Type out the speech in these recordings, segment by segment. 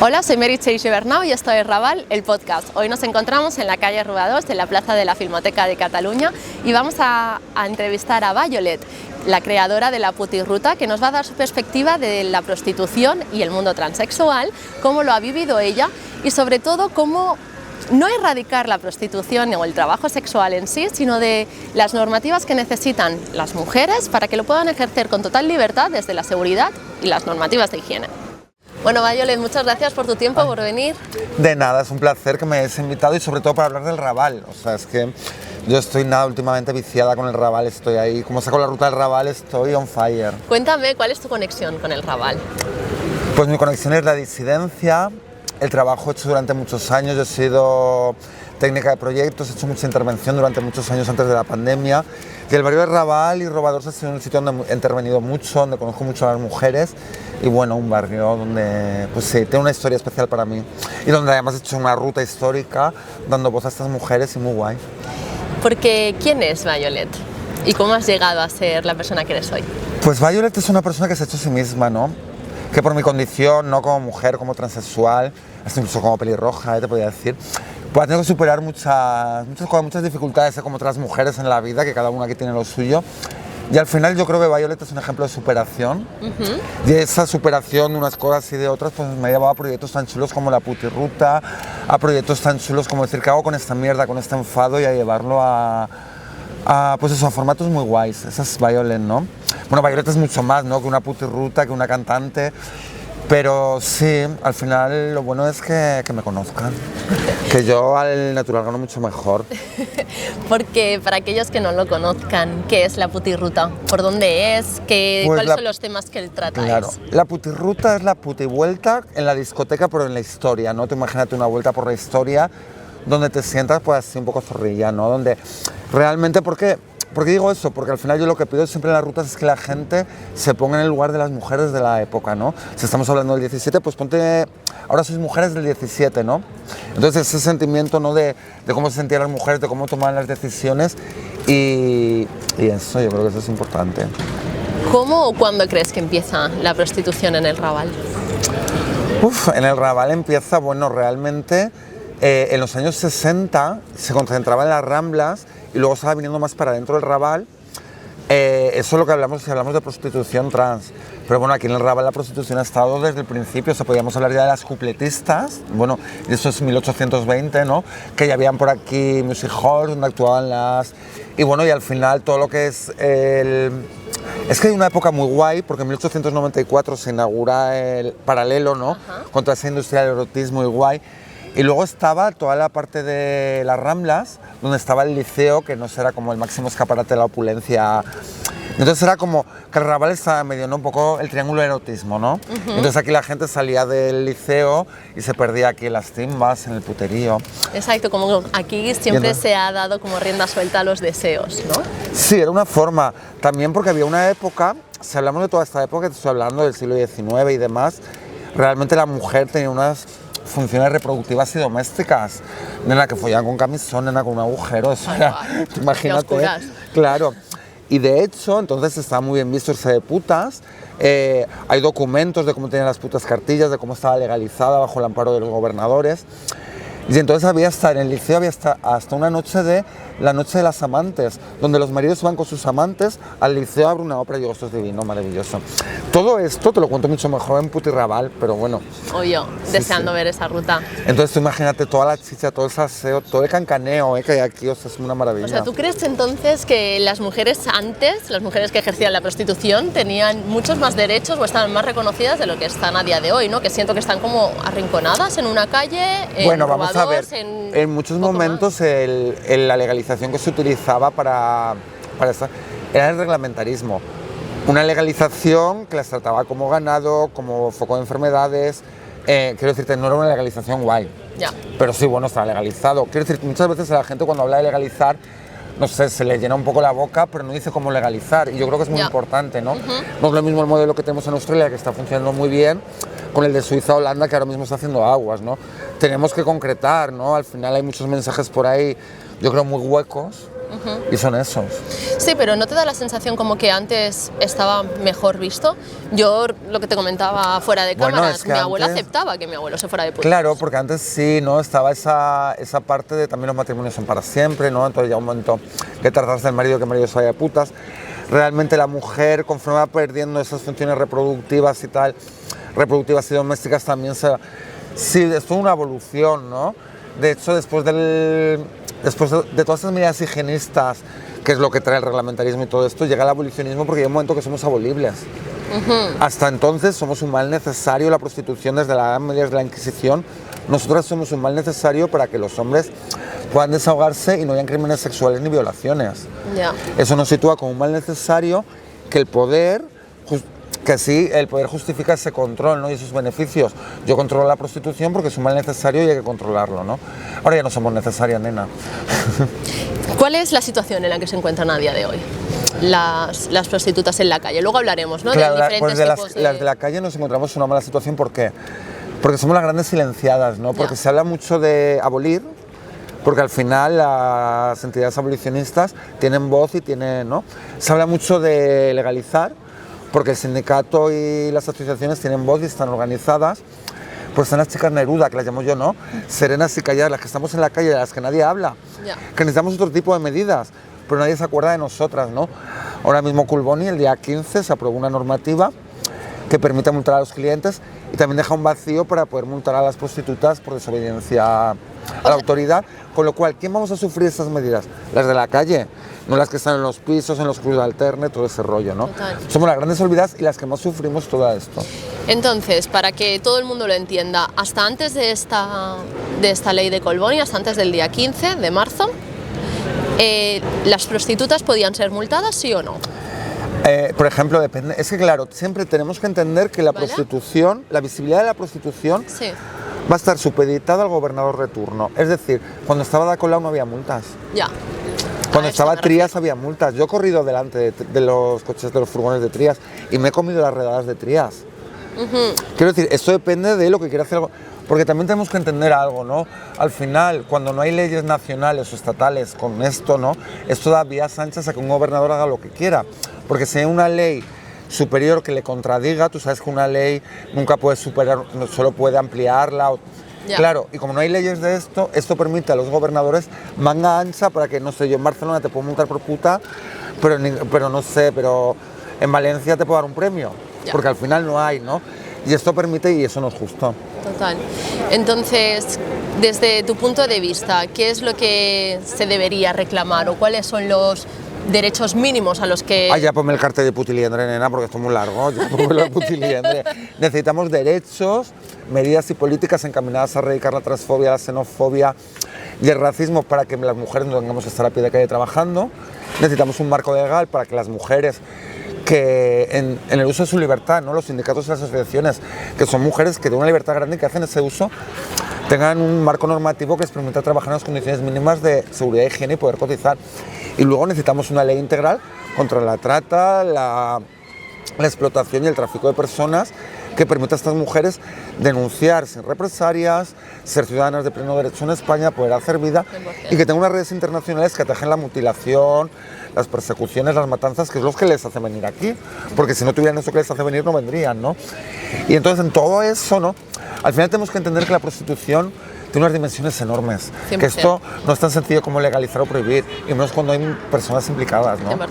Hola, soy Meritxell Gibernau y esto es Raval, el podcast. Hoy nos encontramos en la calle Rua 2, en la plaza de la Filmoteca de Cataluña, y vamos a entrevistar a Violet, la creadora de la Putirruta, que nos va a dar su perspectiva de la prostitución y el mundo transexual, cómo lo ha vivido ella y sobre todo cómo no erradicar la prostitución o el trabajo sexual en sí, sino de las normativas que necesitan las mujeres para que lo puedan ejercer con total libertad desde la seguridad y las normativas de higiene. Bueno, Violet, muchas gracias por tu tiempo, por venir. De nada, es un placer que me hayas invitado y sobre todo para hablar del Raval. O sea, es que yo estoy últimamente viciada con el Raval, estoy ahí, como saco la ruta del Raval, estoy on fire. Cuéntame, ¿cuál es tu conexión con el Raval? Pues mi conexión es la disidencia, el trabajo hecho durante muchos años. Yo he sido técnica de proyectos, he hecho mucha intervención durante muchos años antes de la pandemia. Y el barrio de Raval y Robadors ha sido un sitio donde he intervenido mucho, donde conozco mucho a las mujeres. Y bueno, un barrio donde, pues sí, tiene una historia especial para mí. Y donde además he hecho una ruta histórica dando voz a estas mujeres y muy guay. Porque, ¿quién es Violet? ¿Y cómo has llegado a ser la persona que eres hoy? Pues Violet es una persona que se ha hecho a sí misma, ¿no? Que por mi condición, no como mujer, como transexual, hasta incluso como pelirroja, te podría decir, pues ha tenido que superar muchas dificultades, como otras mujeres en la vida, que cada una aquí tiene lo suyo. Y al final yo creo que Violet es un ejemplo de superación. Y esa superación de unas cosas y de otras pues me ha llevado a proyectos tan chulos como la Putirruta, a proyectos tan chulos como decir, ¿qué hago con esta mierda, con este enfado? Y a llevarlo pues eso, a formatos muy guays. Esa es Violet, ¿no? Bueno, Violet es mucho más, ¿no? Que una Putirruta, que una cantante. Pero sí, al final lo bueno es que me conozcan, que yo al natural gano mucho mejor. Porque para aquellos que no lo conozcan, ¿qué es la Putirruta? ¿Por dónde es? ¿Cuáles son los temas que él trata? Claro, la Putirruta es la putivuelta en la discoteca, pero en la historia, ¿no? Tú imagínate una vuelta por la historia donde te sientas pues así un poco zorrilla, ¿no? Donde realmente, ¿por qué digo eso? Porque al final yo lo que pido siempre en las rutas es que la gente se ponga en el lugar de las mujeres de la época, ¿no? Si estamos hablando del 17, pues ponte, ahora sois mujeres del 17, ¿no? Entonces ese sentimiento, ¿no? de cómo se sentían las mujeres, de cómo tomaban las decisiones y eso, yo creo que eso es importante. ¿Cómo o cuándo crees que empieza la prostitución en el Raval? En el Raval empieza, bueno, realmente en los años 60 se concentraba en las Ramblas y luego estaba viniendo más para dentro del Raval. Eso es lo que hablamos si hablamos de prostitución trans. Pero bueno, aquí en el Raval la prostitución ha estado desde el principio. O sea, podríamos hablar ya de las cupletistas. Bueno, y eso es 1820, ¿no? Que ya habían por aquí music halls donde actuaban las... Y bueno, y al final todo lo que es Es que hay una época muy guay, porque en 1894 se inaugura el Paralelo, ¿no? Contra esa industria del erotismo y guay. Y luego estaba toda la parte de las Ramblas, donde estaba el liceo, que no era como el máximo escaparate de la opulencia. Entonces era como que el Raval estaba medio, ¿no? Un poco el triángulo del erotismo, ¿no? Entonces aquí la gente salía del liceo y se perdía aquí en las timbas, en el puterío. Exacto, como aquí siempre se ha dado como rienda suelta a los deseos, ¿no? Sí, era una forma. También porque había una época, si hablamos de toda esta época, te estoy hablando del siglo XIX y demás, realmente la mujer tenía unas funciones reproductivas y domésticas, nena que follaban con camisón, nena con un agujero, eso era, imagínate, claro. Y de hecho, entonces estaba muy bien visto irse de putas. Hay documentos de cómo tenían las putas cartillas, de cómo estaba legalizada bajo el amparo de los gobernadores. Y entonces había hasta en el liceo había hasta una noche de la noche de las amantes, donde los maridos van con sus amantes al liceo a ver una ópera. Y digo, esto es divino, maravilloso. Todo esto te lo cuento mucho mejor en Putirraval, pero bueno. O yo, deseando ver esa ruta. Entonces tú imagínate toda la chicha, todo el salseo, todo el cancaneo que hay aquí, o sea, es una maravilla. O sea, ¿tú crees entonces que las mujeres antes, las mujeres que ejercían la prostitución, tenían muchos más derechos o estaban más reconocidas de lo que están a día de hoy, ¿no? Que siento que están como arrinconadas en una calle, bueno, vamos a ver, en muchos momentos la legalización que se utilizaba para esta era el reglamentarismo. Una legalización que las trataba como ganado, como foco de enfermedades. Quiero decirte, no era una legalización guay. Ya. Pero sí, bueno, está legalizado. Quiero decir, muchas veces a la gente cuando habla de legalizar, no sé, se le llena un poco la boca, pero no dice cómo legalizar. Y yo creo que es muy importante, ¿no? No es lo mismo el modelo que tenemos en Australia, que está funcionando muy bien, con el de Suiza, Holanda, que ahora mismo está haciendo aguas, ¿no? Tenemos que concretar, ¿no? Al final hay muchos mensajes por ahí, yo creo, muy huecos, Y son esos. Sí, pero ¿no te da la sensación como que antes estaba mejor visto? Yo lo que te comentaba fuera de cámara, es que mi abuela antes... aceptaba que mi abuelo se fuera de putas. Claro, porque antes sí, ¿no? Estaba esa parte de también los matrimonios son para siempre, ¿no? Entonces ya un momento que tardas del marido que el marido se vaya de putas. Realmente la mujer, conforme va perdiendo esas funciones reproductivas y tal, reproductivas y domésticas también sí, es toda una evolución, ¿no? De hecho, después de todas esas medidas higienistas, que es lo que trae el reglamentarismo y todo esto, llega el abolicionismo porque hay un momento que somos abolibles. Hasta entonces somos un mal necesario, la prostitución desde la Edad Media, desde la Inquisición, nosotras somos un mal necesario para que los hombres puedan desahogarse y no hayan crímenes sexuales ni violaciones. Eso nos sitúa como un mal necesario que el poder... que sí, el poder justifica ese control, ¿no? Y esos beneficios. Yo controlo la prostitución porque es un mal necesario y hay que controlarlo, ¿no? Ahora ya no somos necesarias, nena. ¿Cuál es la situación en la que se encuentran a día de hoy las prostitutas en la calle? Luego hablaremos, ¿no? Claro, de diferentes tipos las de la calle nos encontramos en una mala situación. ¿Por qué? Porque somos las grandes silenciadas, ¿no? Porque se habla mucho de abolir, porque al final las entidades abolicionistas tienen voz y tienen, ¿no? Se habla mucho de legalizar, porque el sindicato y las asociaciones tienen voz y están organizadas. Pues están las chicas Neruda, que las llamo yo, ¿no? Serenas y calladas, las que estamos en la calle, de las que nadie habla. Que necesitamos otro tipo de medidas, pero nadie se acuerda de nosotras, ¿no? Ahora mismo Culboni, el día 15, se aprobó una normativa que permite multar a los clientes y también deja un vacío para poder multar a las prostitutas por desobediencia a la autoridad. Con lo cual, ¿quién vamos a sufrir esas medidas? Las de la calle, no las que están en los pisos, en los clubes alterne, todo ese rollo, ¿no? Total. Somos las grandes olvidadas y las que más sufrimos todo esto. Entonces, para que todo el mundo lo entienda, hasta antes de esta ley de Colboni, hasta antes del día 15 de marzo, ¿las prostitutas podían ser multadas, sí o no? Por ejemplo, depende. Es que claro, siempre tenemos que entender que la prostitución, la visibilidad de la prostitución va a estar supeditada al gobernador de turno. Es decir, cuando estaba Ada Colau no había multas. Cuando estaba Trías había multas. Yo he corrido delante de los coches, de los furgones de Trías y me he comido las redadas de Trías. Quiero decir, esto depende de lo que quiera hacer. Porque también tenemos que entender algo, ¿no? Al final, cuando no hay leyes nacionales o estatales con esto, ¿no? Esto da vías anchas a que un gobernador haga lo que quiera. Porque si hay una ley superior que le contradiga, tú sabes que una ley nunca puede superar, solo puede ampliarla. Claro, y como no hay leyes de esto, esto permite a los gobernadores manga ancha para que, no sé, yo en Barcelona te puedo multar por puta, pero no sé, pero en Valencia te puedo dar un premio. Porque al final no hay, ¿no? Y esto permite, y eso no es justo. Total. Entonces, desde tu punto de vista, ¿qué es lo que se debería reclamar o cuáles son los derechos mínimos a los que... Ya ponme el cartel de putiliendre, nena, porque esto es muy largo. Ya ponme lo de putiliendre. Necesitamos derechos, medidas y políticas encaminadas a erradicar la transfobia, la xenofobia y el racismo para que las mujeres no tengamos que estar a pie de calle trabajando. Necesitamos un marco legal para que las mujeres que en el uso de su libertad, ¿no? Los sindicatos y las asociaciones, que son mujeres que tienen una libertad grande y que hacen ese uso, tengan un marco normativo que les permita trabajar en las condiciones mínimas de seguridad y higiene y poder cotizar. Y luego necesitamos una ley integral contra la trata, la explotación y el tráfico de personas que permita a estas mujeres denunciar sin represalias, ser ciudadanas de pleno derecho en España, poder hacer vida y que tengan unas redes internacionales que atajen la mutilación, las persecuciones, las matanzas, que es lo que les hace venir aquí, porque si no tuvieran eso que les hace venir no vendrían, ¿no? Y entonces en todo eso, ¿no? Al final tenemos que entender que la prostitución tiene unas dimensiones enormes, 100%. Que esto no es tan sencillo como legalizar o prohibir, y menos cuando hay personas implicadas, ¿no? 100%.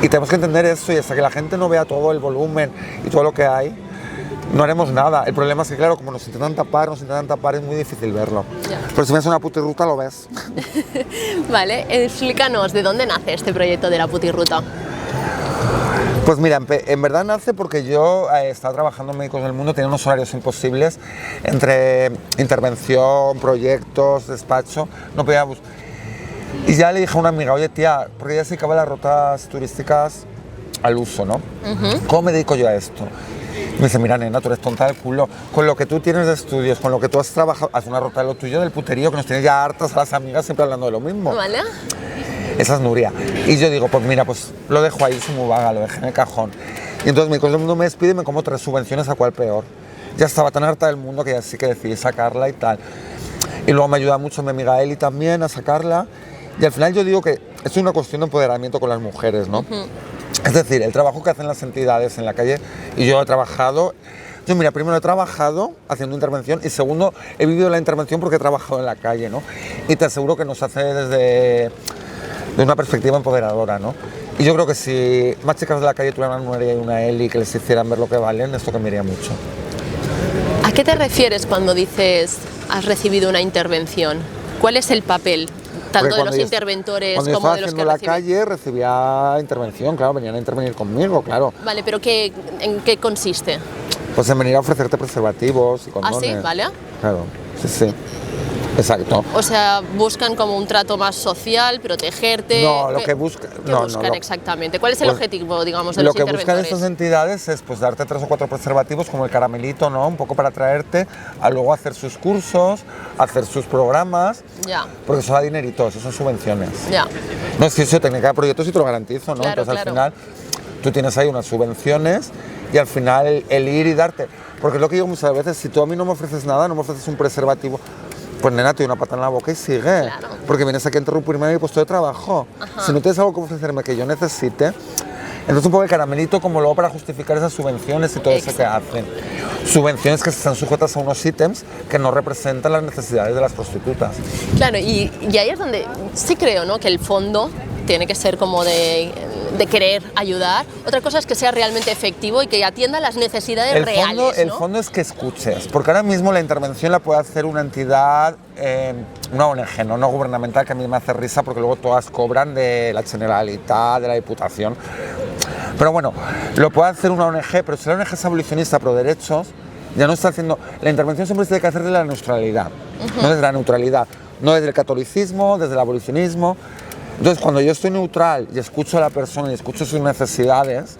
Y tenemos que entender eso, y hasta que la gente no vea todo el volumen y todo lo que hay, no haremos nada. El problema es que, claro, como nos intentan tapar, es muy difícil verlo. Pero si ves una putirruta, lo ves. Vale, explícanos, ¿de dónde nace este proyecto de la putirruta? Pues mira, en verdad nace porque yo estaba trabajando en Médicos del Mundo, tenía unos horarios imposibles entre intervención, proyectos, despacho, no podía buscar. Y ya le dije a una amiga, oye tía, porque ya se acaban las rutas turísticas al uso, ¿no? ¿Cómo me dedico yo a esto? Me dice, mira nena, tú eres tonta del culo, con lo que tú tienes de estudios, con lo que tú has trabajado, haz una ruta de lo tuyo del puterío, que nos tienes ya hartas a las amigas siempre hablando de lo mismo. ¿Vale? Esa es Nuria. Y yo digo, pues mira, pues lo dejo ahí, soy muy vaga, lo dejé en el cajón. Y entonces Médicos del Mundo me despide y me como 3 subvenciones, a cuál peor. Ya estaba tan harta del mundo que ya sí que decidí sacarla y tal. Y luego me ayuda mucho mi amiga Eli también a sacarla. Y al final yo digo que es una cuestión de empoderamiento con las mujeres, ¿no? Es decir, el trabajo que hacen las entidades en la calle, y yo he trabajado, mira, primero he trabajado haciendo intervención y segundo he vivido la intervención porque he trabajado en la calle, ¿no? Y te aseguro que nos hace desde una perspectiva empoderadora, ¿no? Y yo creo que si más chicas de la calle tuvieran una Nuria y una Eli que les hicieran ver lo que valen, esto cambiaría mucho. ¿A qué te refieres cuando dices has recibido una intervención? ¿Cuál es el papel tanto de los interventores como de los que reciben? Cuando yo estaba haciendo la calle recibía intervención, claro, venían a intervenir conmigo, claro. Vale, pero ¿en qué consiste? Pues en venir a ofrecerte preservativos y condones. ¿Ah, sí? ¿Vale? Claro, sí. Exacto. O sea, buscan como un trato más social, protegerte. No, lo que buscan. ¿Qué buscan exactamente? ¿Cuál es el objetivo, digamos, de los interventores? Lo que buscan estas entidades es pues darte 3 o 4 preservativos como el caramelito, ¿no? Un poco para atraerte a luego hacer sus cursos, hacer sus programas. Ya. Porque eso da dinerito, eso son subvenciones. Ya. No, es que eso técnica de proyectos y te lo garantizo, ¿no? Claro, entonces al final tú tienes ahí unas subvenciones y al final el ir y darte. Porque es lo que digo muchas veces, si tú a mí no me ofreces nada, no me ofreces un preservativo, pues nena, te doy una pata en la boca y sigue. Claro. Porque vienes aquí a interrumpirme mi puesto de trabajo. Ajá. Si no tienes algo que ofrecerme que yo necesite, entonces un poco el caramelito como luego para justificar esas subvenciones y todo eso que hacen. Subvenciones que están sujetas a unos ítems que no representan las necesidades de las prostitutas. Claro, y ahí es donde sí creo, ¿no?, que el fondo tiene que ser como de querer ayudar. Otra cosa es que sea realmente efectivo y que atienda las necesidades reales, ¿no? El fondo es que escuches, porque ahora mismo la intervención la puede hacer una entidad, una ONG, no gubernamental, que a mí me hace risa porque luego todas cobran de la Generalitat, de la Diputación. Pero bueno, lo puede hacer una ONG, pero si la ONG es abolicionista pro derechos, ya no está haciendo... La intervención siempre se tiene que hacer desde la neutralidad, no desde la neutralidad, no desde el catolicismo, desde el abolicionismo. Entonces, cuando yo estoy neutral y escucho a la persona y escucho sus necesidades,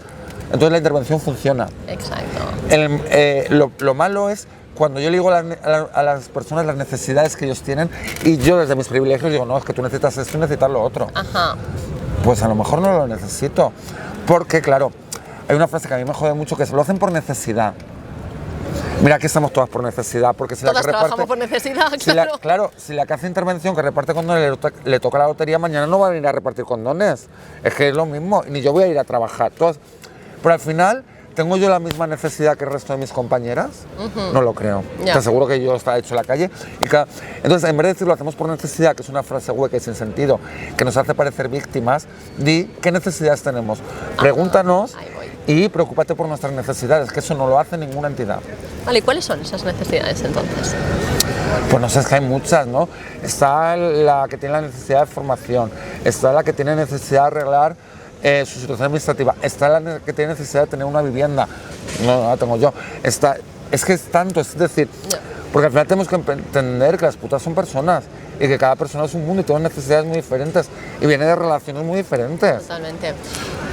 entonces la intervención funciona. Exacto. Lo malo es cuando yo le digo a las personas las necesidades que ellos tienen y yo desde mis privilegios digo, no, es que tú necesitas esto y necesitas lo otro. Ajá. Pues a lo mejor no lo necesito. Porque, claro, hay una frase que a mí me jode mucho que es, lo hacen por necesidad. Mira, aquí estamos todas por necesidad, porque si todas la que trabajamos por necesidad, claro. Si la que hace intervención, que reparte condones, le toca la lotería, mañana no va a venir a repartir condones. Es que es lo mismo, ni yo voy a ir a trabajar. Pero al final, ¿tengo yo la misma necesidad que el resto de mis compañeras? No lo creo. Ya. Te aseguro que yo está hecho en la calle. Entonces, en vez de decir lo hacemos por necesidad, que es una frase hueca y sin sentido, que nos hace parecer víctimas, di qué necesidades tenemos. Pregúntanos y preocúpate por nuestras necesidades, que eso no lo hace ninguna entidad. Vale, ¿y cuáles son esas necesidades entonces? Pues no sé, es que hay muchas, ¿no? Está la que tiene la necesidad de formación, está la que tiene necesidad de arreglar su situación administrativa, está la que tiene necesidad de tener una vivienda, no la tengo yo, es que es tanto, es decir, porque al final tenemos que entender que las putas son personas y que cada persona es un mundo y tiene necesidades muy diferentes y viene de relaciones muy diferentes. Totalmente.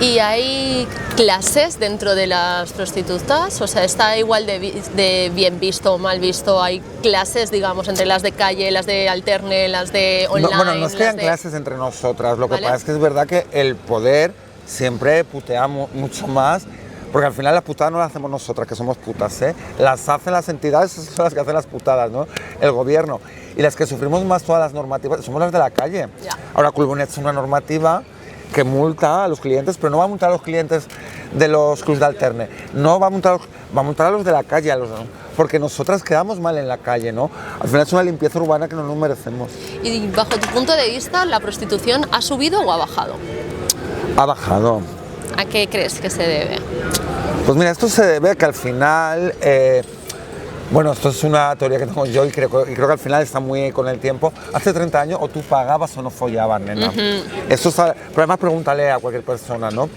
¿Y hay clases dentro de las prostitutas? O sea, ¿está igual de bien visto o mal visto? ¿Hay clases, digamos, entre las de calle, las de alterne, las de online? No, bueno, no es que hayan clases entre nosotras, lo que pasa es que es verdad que el poder siempre putea mucho más, porque al final las putadas no las hacemos nosotras, que somos putas, ¿eh? Las hacen las entidades, son las que hacen las putadas, ¿no? El gobierno. Y las que sufrimos más todas las normativas somos las de la calle. Ya. Ahora Culbonet es una normativa que multa a los clientes, pero no va a multar a los clientes de los clubs de alterne, no va a multar a los de la calle, porque nosotras quedamos mal en la calle, ¿no? Al final es una limpieza urbana que no nos merecemos. Y bajo tu punto de vista, ¿la prostitución ha subido o ha bajado? Ha bajado. ¿A qué crees que se debe? Pues mira, esto se debe a que al final, bueno, esto es una teoría que tengo yo y creo que al final está muy con el tiempo. Hace 30 años o tú pagabas o no follabas, nena. Eso está, pero además pregúntale a cualquier persona, ¿no?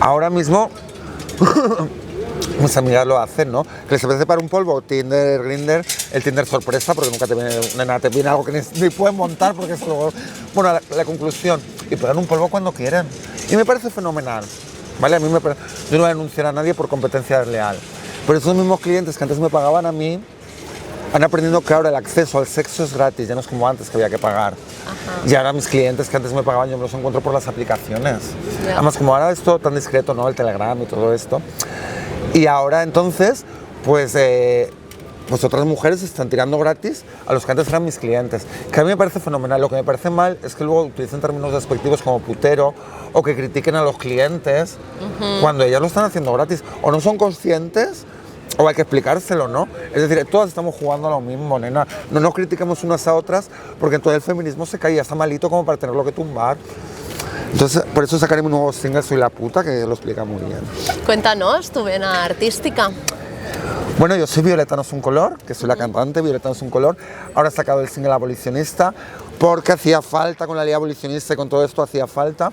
Ahora mismo, mis amigas lo hacen, ¿no? Que les apetece para un polvo, Tinder, Grindr, el Tinder sorpresa, porque nunca te viene, nena, te viene algo que ni puedes montar, porque es luego... Bueno, la conclusión, y pegan un polvo cuando quieren. Y me parece fenomenal, ¿vale? Yo no voy a denunciar a nadie por competencia desleal. Pero esos mismos clientes que antes me pagaban a mí, han aprendido que ahora el acceso al sexo es gratis, ya no es como antes que había que pagar. Ajá. Y ahora mis clientes que antes me pagaban yo me los encuentro por las aplicaciones. Yeah. Además, como ahora es todo tan discreto, ¿no? El Telegram y todo esto. Y ahora entonces, pues pues otras mujeres están tirando gratis a los que antes eran mis clientes, que a mí me parece fenomenal. Lo que me parece mal es que luego utilicen términos despectivos como putero o que critiquen a los clientes cuando ellas lo están haciendo gratis, o no son conscientes o hay que explicárselo, ¿no? Es decir, todas estamos jugando a lo mismo, nena. No nos critiquemos unas a otras porque entonces el feminismo se cae, ya está malito como para tenerlo que tumbar. Entonces, por eso sacaré mi nuevo single Soy la puta, que lo explica muy bien. Cuéntanos tu vena artística. Bueno, yo soy Violeta No Es Un Color, que soy la cantante, Violeta No Es Un Color. Ahora he sacado el single Abolicionista porque hacía falta, con la ley abolicionista y con todo esto hacía falta.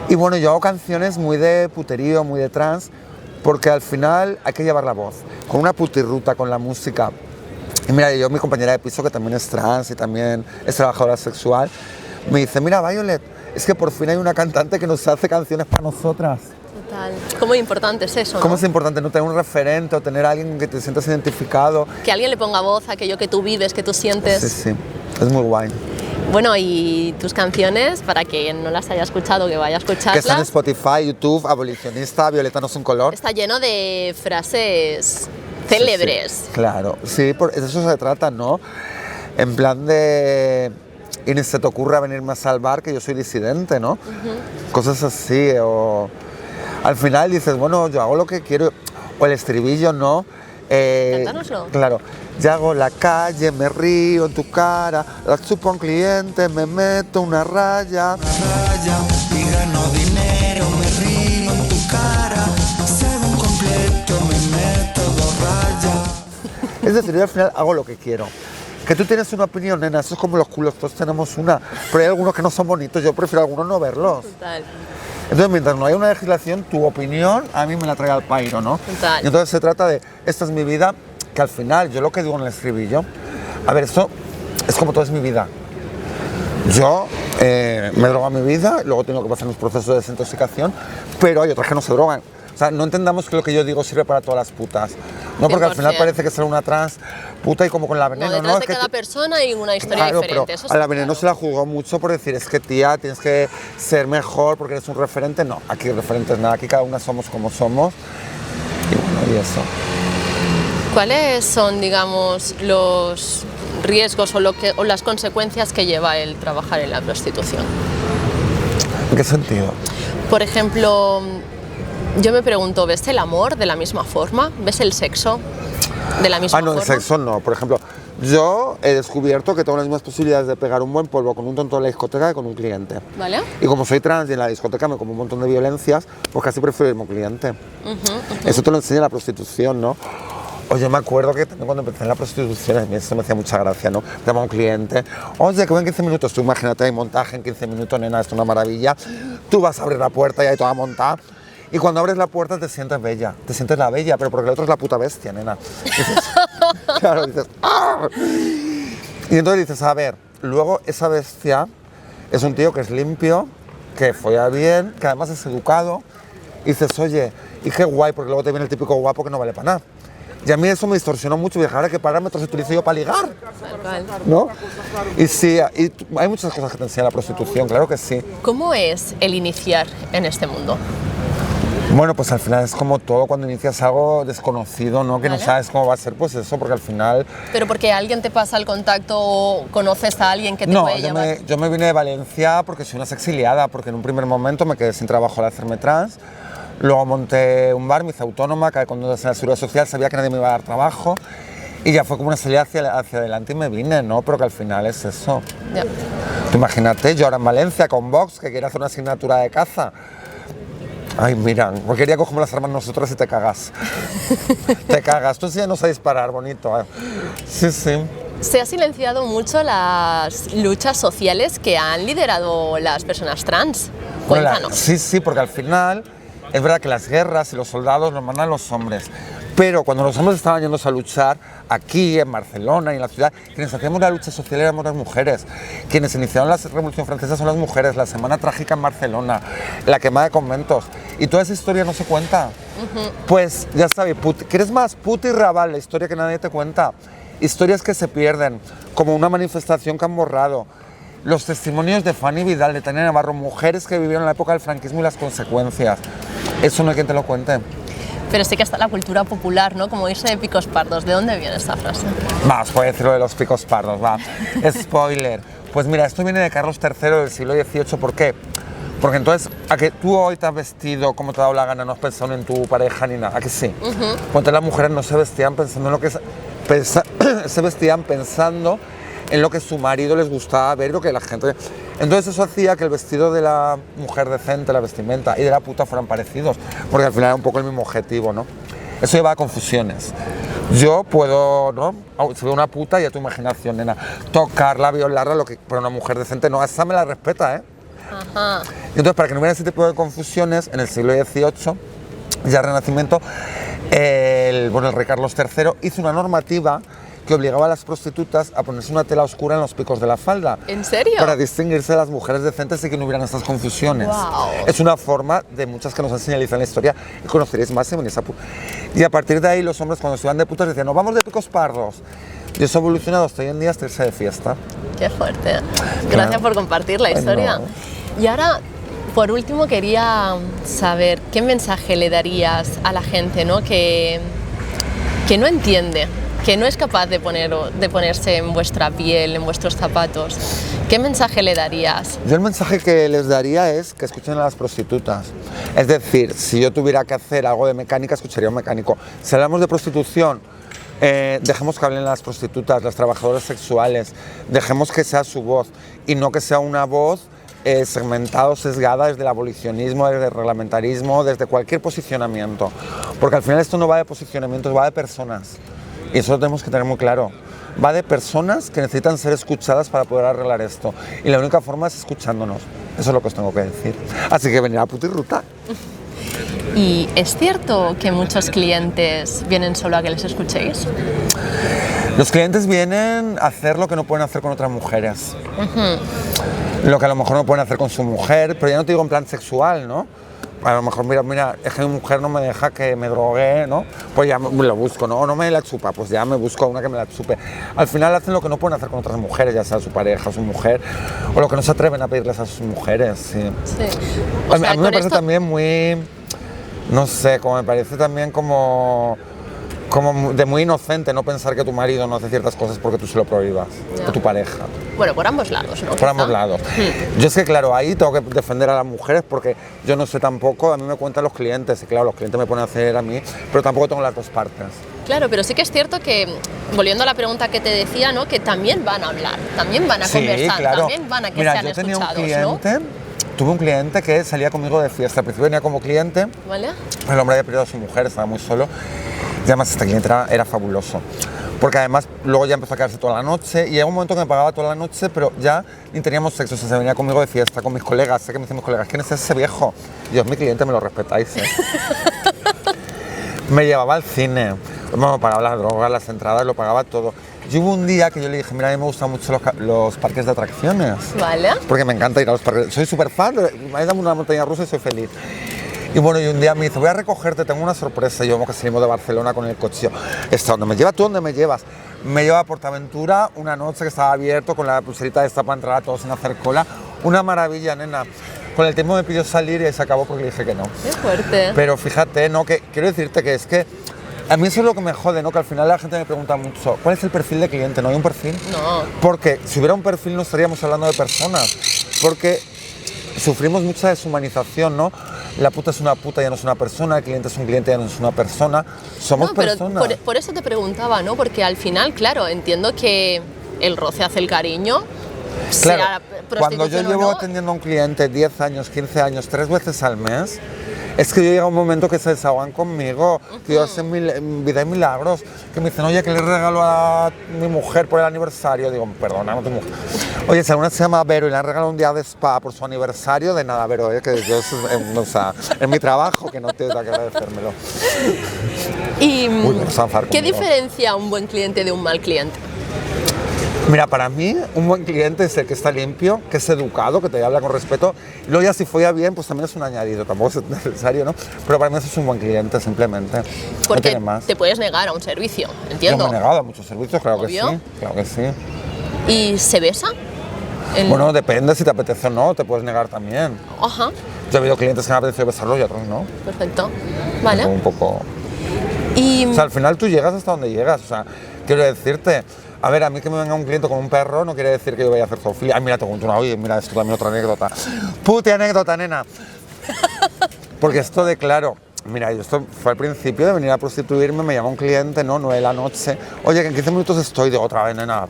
Y bueno, yo hago canciones muy de puterío, muy de trans, porque al final hay que llevar la voz, con una putirruta, con la música. Y mira, yo, mi compañera de piso, que también es trans y también es trabajadora sexual, me dice, mira, Violet, es que por fin hay una cantante que nos hace canciones para nosotras. Total. ¿Cómo importante es eso, ¿Cómo no? es importante no tener un referente o tener a alguien con que te sientas identificado? Que alguien le ponga voz a aquello que tú vives, que tú sientes. Sí, sí, es muy guay. Bueno, y tus canciones, para quien no las haya escuchado, que vaya a Que escucharlas. están en Spotify, YouTube, Abolicionista, Violeta No Es Un Color. Está lleno de frases célebres. Sí, sí, claro, sí, de eso se trata, ¿no? En plan de... Y ni se te ocurra venirme a salvar, que yo soy disidente, ¿no? Cosas así, o... Al final dices, bueno, yo hago lo que quiero, o el estribillo, ¿no? Cántanoslo. Claro, yo hago la calle, me río en tu cara, la chupo a un cliente, me meto una raya. Y gano dinero, me río en tu cara, según completo me meto dos rayas. Es decir, yo al final hago lo que quiero. Que tú tienes una opinión, nena, eso es como los culos, todos tenemos una, pero hay algunos que no son bonitos, yo prefiero algunos no verlos. Total. Entonces, mientras no haya una legislación, tu opinión a mí me la trae al pairo, ¿no? Total. Y entonces se trata de, esta es mi vida, que al final, yo lo que digo en el estribillo, a ver, esto es como todo es mi vida. Yo me drogo a mi vida, luego tengo que pasar unos procesos de desintoxicación, pero hay otras que no se drogan. O sea, no entendamos que lo que yo digo sirve para todas las putas. No, porque al final 100%. parece que ser una trans puta y como con la No, veneno, detrás ¿no? de Es que cada persona hay una historia claro, diferente. pero Eso a está la veneno claro. se la juzgó mucho por decir, es que tía, tienes que ser mejor porque eres un referente. No, aquí referentes nada, aquí cada una somos como somos. Y bueno, y eso. ¿Cuáles son, digamos, los riesgos o las consecuencias que lleva el trabajar en la prostitución? ¿En qué sentido? Por ejemplo, yo me pregunto, ¿ves el amor de la misma forma? ¿Ves el sexo de la misma Ah, no, forma? el sexo no. Por ejemplo, yo he descubierto que tengo las mismas posibilidades de pegar un buen polvo con un tonto de la discoteca que con un cliente. ¿Vale? Y como soy trans y en la discoteca me como un montón de violencias, pues casi prefiero irme a un cliente. Eso te lo enseña la prostitución, ¿no? O yo me acuerdo que también cuando empecé en la prostitución, a mí eso me hacía mucha gracia, ¿no? Llama a un cliente, oye, que ven 15 minutos, tú imagínate, hay montaje en 15 minutos, nena, esto es una maravilla. Tú vas a abrir la puerta y ahí toda montada. Y cuando abres la puerta te sientes bella, te sientes la bella, pero porque el otro es la puta bestia, nena. Dices, claro, dices, ¡ah! Y entonces dices, a ver, luego esa bestia es un tío que es limpio, que folla bien, que además es educado. Y dices, oye, y qué guay, porque luego te viene el típico guapo que no vale para nada. Y a mí eso me distorsionó mucho, y dije, ahora qué parámetros utilizo yo para ligar, Tal cual. ¿no? Y sí, y hay muchas cosas que te enseña la prostitución, claro que sí. ¿Cómo es el iniciar en este mundo? Bueno, pues al final es como todo cuando inicias algo desconocido, ¿no? Que no Vale. sabes cómo va a ser, pues eso, porque al final... ¿Pero porque alguien te pasa el contacto o conoces a alguien que te No, puede llevar? yo me vine de Valencia porque soy una exiliada, porque en un primer momento me quedé sin trabajo al hacerme trans. Luego monté un bar, me hice autónoma, que cuando en la seguridad social sabía que nadie me iba a dar trabajo. Y ya fue como una salida hacia adelante y me vine, ¿no? Pero que al final es eso. Ya. Tú imagínate, yo ahora en Valencia con Vox, que quiere hacer una asignatura de caza. Ay, mira, porque quería cogerme las armas nosotros y te cagas. Te cagas. Tú enséñanos a disparar, bonito. Sí, sí. Se ha silenciado mucho las luchas sociales que han liderado las personas trans. Bueno, Cuéntanos. sí, sí, porque al final es verdad que las guerras y los soldados los mandan los hombres. Pero cuando los hombres estaban yéndose a luchar aquí, en Barcelona y en la ciudad, quienes hacíamos la lucha social éramos las mujeres. Quienes iniciaron la Revolución Francesa son las mujeres, la Semana Trágica en Barcelona, la quema de conventos. Y toda esa historia no se cuenta. Pues ya sabes, ¿quieres más? Puta y Raval, la historia que nadie te cuenta. Historias que se pierden, como una manifestación que han borrado. Los testimonios de Fanny Vidal, de Tania Navarro, mujeres que vivieron la época del franquismo y las consecuencias. Eso no hay quien te lo cuente. Pero sí que está la cultura popular, ¿no? Como irse de picos pardos. ¿De dónde viene esta frase? Va, os puedo decir lo de los picos pardos, va. Spoiler. Pues mira, esto viene de Carlos III del siglo XVIII. ¿Por qué? Porque entonces, a que tú hoy te has vestido como te ha dado la gana, no has pensado en tu pareja ni nada, ¿a que sí? Cuando las mujeres no se vestían pensando en lo que se vestían pensando en lo que su marido les gustaba ver, lo que la gente... Entonces eso hacía que el vestido de la mujer decente, la vestimenta, y de la puta fueran parecidos, porque al final era un poco el mismo objetivo, ¿no? Eso lleva a confusiones. Yo puedo, ¿no? Si veo una puta, ya tu imaginación, nena, tocarla, violarla, lo que... pero una mujer decente no, esa me la respeta, ¿eh? Ajá. Y entonces, para que no hubiera ese tipo de confusiones, en el siglo XVIII, ya el Renacimiento, el rey Carlos III hizo una normativa que obligaba a las prostitutas a ponerse una tela oscura en los picos de la falda. ¿En serio? Para distinguirse de las mujeres decentes y que no hubieran estas confusiones. Wow. Es una forma de muchas que nos han señalizado en la historia y conoceréis más en esa Y a partir de ahí los hombres cuando se iban de putas decían, nos vamos de picos pardos. Y eso ha evolucionado hasta hoy en día hasta irse de fiesta. Qué fuerte. Gracias por compartir la historia. Y ahora, por último, quería saber qué mensaje le darías a la gente, ¿no? que no entiende, que no es capaz de ponerse en vuestra piel, en vuestros zapatos. ¿Qué mensaje le darías? Yo el mensaje que les daría es que escuchen a las prostitutas. Es decir, si yo tuviera que hacer algo de mecánica, escucharía a un mecánico. Si hablamos de prostitución, dejemos que hablen las prostitutas, las trabajadoras sexuales, dejemos que sea su voz y no que sea una voz segmentada o sesgada desde el abolicionismo, desde el reglamentarismo, desde cualquier posicionamiento. Porque al final esto no va de posicionamientos, va de personas. Y eso lo tenemos que tener muy claro. Va de personas que necesitan ser escuchadas para poder arreglar esto. Y la única forma es escuchándonos. Eso es lo que os tengo que decir. Así que venid a Putirruta. ¿Y es cierto que muchos clientes vienen solo a que les escuchéis? Los clientes vienen a hacer lo que no pueden hacer con otras mujeres. Lo que a lo mejor no pueden hacer con su mujer, pero ya no te digo en plan sexual, ¿no? A lo mejor, mira, es que mi mujer no me deja que me drogue, ¿no? Pues ya me lo busco, ¿no? O no me la chupa, pues ya me busco una que me la chupe. Al final hacen lo que no pueden hacer con otras mujeres, ya sea su pareja, su mujer, o lo que no se atreven a pedirles a sus mujeres, sí. O sea, a mí me parece también muy, no sé, como me parece también como de muy inocente no pensar que tu marido no hace ciertas cosas porque tú se lo prohíbas, o tu pareja. Bueno, por ambos lados, ¿no? Por ambos lados. Yo es que, claro, ahí tengo que defender a las mujeres porque yo no sé tampoco, a mí me cuentan los clientes, y claro, los clientes me ponen a hacer a mí, pero tampoco tengo las dos partes. Claro, pero sí que es cierto que, volviendo a la pregunta que te decía, ¿no? Que también van a hablar, también van a conversar, claro. también van a que Mira, sean yo tenía escuchados, tuve un cliente que salía conmigo de fiesta, al principio venía como cliente, ¿vale? El hombre había perdido a su mujer, estaba muy solo, y además este cliente era fabuloso. Porque además luego ya empezó a quedarse toda la noche y llegó un momento que me pagaba toda la noche, pero ya ni teníamos sexo, o sea, se venía conmigo de fiesta, con mis colegas, sé que me dicen mis colegas, ¿quién es ese viejo? Y yo, es mi cliente, me lo respetáis, ¿eh? Me llevaba al cine, bueno, pagaba las drogas, las entradas, lo pagaba todo. Y hubo un día que yo le dije, mira, a mí me gustan mucho los parques de atracciones. Vale. Porque me encanta ir a los parques, soy súper fan, me dado una montaña rusa y soy feliz. Y bueno, y un día me dice, voy a recogerte, tengo una sorpresa. Y yo, como que salimos de Barcelona con el coche. ¿Dónde me llevas tú? ¿Dónde me llevas? Me lleva a Portaventura una noche que estaba abierto con la pulserita esta para entrar a todos sin hacer cola. Una maravilla, nena. Con el tiempo me pidió salir y se acabó porque le dije que no. Qué fuerte. Pero fíjate, ¿no? Que quiero decirte que es que a mí eso es lo que me jode, ¿no? Que al final la gente me pregunta mucho, ¿cuál es el perfil de cliente? ¿No hay un perfil? No. Porque si hubiera un perfil no estaríamos hablando de personas. Porque sufrimos mucha deshumanización, ¿no? La puta es una puta, ya no es una persona, el cliente es un cliente, ya no es una persona. Somos personas. Por eso te preguntaba, ¿no? Porque al final, claro, entiendo que el roce hace el cariño. Claro, cuando yo llevo no, atendiendo a un cliente 10 años, 15 años, 3 veces al mes, es que yo llega un momento que se desahogan conmigo, que yo hacen vida y milagros, que me dicen, oye, ¿qué le regalo a mi mujer por el aniversario? Digo, perdona, no tu mujer. Oye, si alguna se llama Vero y le han regalado un día de spa por su aniversario, de nada, Vero, que yo, o sea, es mi trabajo, que no tienes que agradecérmelo. ¿Y qué conmigo. diferencia un buen cliente de un mal cliente? Mira, para mí, un buen cliente es el que está limpio, que es educado, que te habla con respeto. Y luego ya si folla bien, pues también es un añadido, tampoco es necesario, ¿no? Pero para mí eso es un buen cliente, simplemente. Porque no tiene más. te puedes negar a un servicio, entiendo. Yo me he negado a muchos servicios, claro que Obvio. sí, claro que sí. ¿Y se besa? Bueno, depende si te apetece o no, te puedes negar también. Ajá, Yo he habido clientes que me ha apetecido besarlo y otros no. perfecto. Vale. Un poco... Y... O sea, al final tú llegas hasta donde llegas, o sea, quiero decirte, a ver, a mí que me venga un cliente con un perro no quiere decir que yo vaya a hacer zoofilia. Ay, mira, te cuento una, oye, mira, esto también otra anécdota. Puti anécdota, nena. Porque esto de claro, mira, esto fue al principio de venir a prostituirme, me llama un cliente, ¿no? 9 de la noche. Oye, que en 15 minutos estoy, digo, otra vez, nena.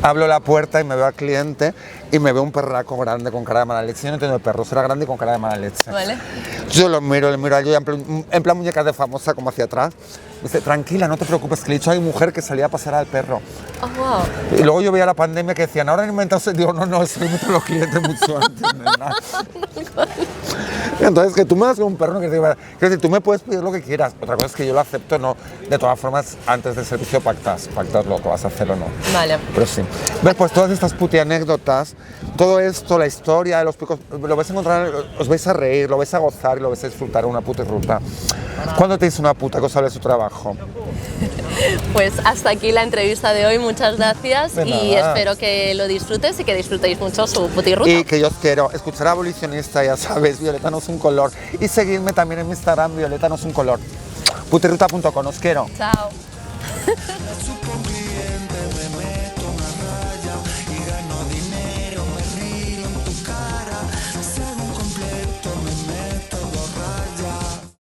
Abro la puerta y me veo al cliente y me veo un perraco grande con cara de mala leche. Yo no entiendo, el perro será grande y con cara de mala leche. Vale. Yo lo miro a yo en plan muñeca de famosa, como hacia atrás. Me dice, tranquila, no te preocupes, que le he dicho a mi mujer que salía a pasar al perro. Oh, wow. Y luego yo veía la pandemia que decían, ahora han inventado, digo, no, eso lo inventan los clientes mucho antes, nena. Entonces, que tú me das un perro, que quiero decir, tú me puedes pedir lo que quieras. Otra cosa es que yo lo acepto, no. De todas formas, antes del servicio pactas lo que vas a hacer o no. Vale. Pero sí. ¿Ves? Pues todas estas puti anécdotas, todo esto, la historia de los picos, lo vais a encontrar, os vais a reír, lo vais a gozar y lo vais a disfrutar en una puta ruta. ¿Cuándo te dice una puta que os hable de su trabajo? Pues hasta aquí la entrevista de hoy, muchas gracias De y nada. espero que lo disfrutes y que disfrutéis mucho su putirruta. Y que yo os quiero escuchar a Abolicionista, ya sabes, Violeta no es un color. Y seguidme también en mi Instagram, Violeta no es un color. Putirruta.com, os quiero. Chao.